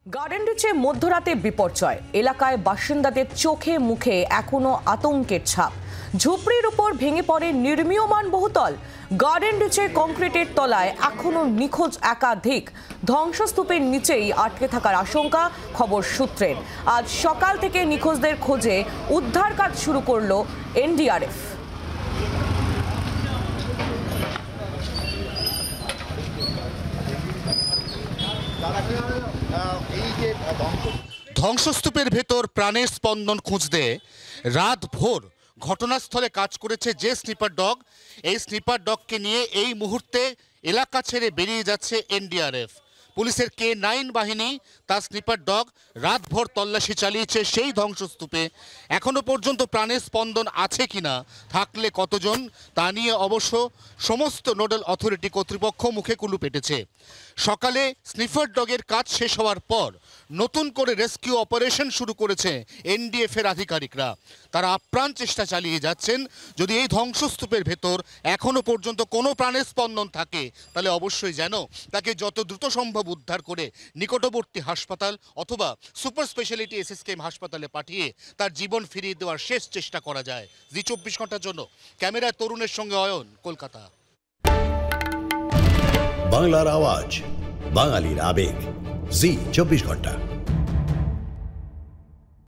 Garden রিচে মধ্যরাতে বিপর্যয়, এলাকায় বাসিন্দাদের চোখে মুখে এখনো আতঙ্কের ছাপ। ঝুপড়ির উপর ভেঙে পড়ে নির্মীয়মান বহুতল। গার্ডেন রিচের কংক্রিটের তলায় এখনো নিখোঁজ একাধিক। ধ্বংসস্তূপের নিচেই আটকে থাকার আশঙ্কা খবর সূত্রের। আজ সকাল থেকে নিখোঁজদের খোঁজে উদ্ধার কাজ শুরু করলো এনডিআরএফ। ধ্বংসস্তূপের ভেতর প্রাণের স্পন্দন খুঁজতে রাত ভোর ঘটনাস্থলে কাজ করেছে যে স্নিপার ডগ। এই স্নিপার ডগকে নিয়ে এই মুহূর্তে এলাকা ছেড়ে বেরিয়ে যাচ্ছে এনডিআরএফ। পুলিশের K9 বাহিনী তার স্নিপার ডগ রাতভর তল্লাশি চালিয়েছে সেই ধ্বংসস্তূপে। এখনো পর্যন্ত প্রাণের স্পন্দন আছে কিনা, থাকলে কতজন, তা নিয়ে অবশ্য সমস্ত নোডাল অথরিটি কর্তৃপক্ষ মুখে কুলু পেটেছে। সকালে স্নিফার ডগের কাজ শেষ হওয়ার পর নতুন করে রেস্কিউ অপারেশন শুরু করেছে এনডিএফ এর আধিকারিকরা। তারা আপ্রাণ চেষ্টা চালিয়ে যাচ্ছেন। যদি এই ধ্বংসস্তূপের ভেতর এখনো পর্যন্ত কোনো প্রাণের স্পন্দন থাকে, তাহলে অবশ্যই যেন তাকে যত দ্রুত সম্ভব উদ্ধার করে নিকটবর্তী হাসপাতাল অথবা সুপার স্পেশালিটি SSKM হাসপাতালে পাঠিয়ে তার জীবন ফিরিয়ে দেওয়ার শেষ চেষ্টা করা যায়। জি 24 ঘন্টার জন্য ক্যামেরায় তরুণের সঙ্গে অয়ন, কলকাতা। বাংলার আওয়াজ, বাঙালির আবেগ, জি 24 ঘন্টা।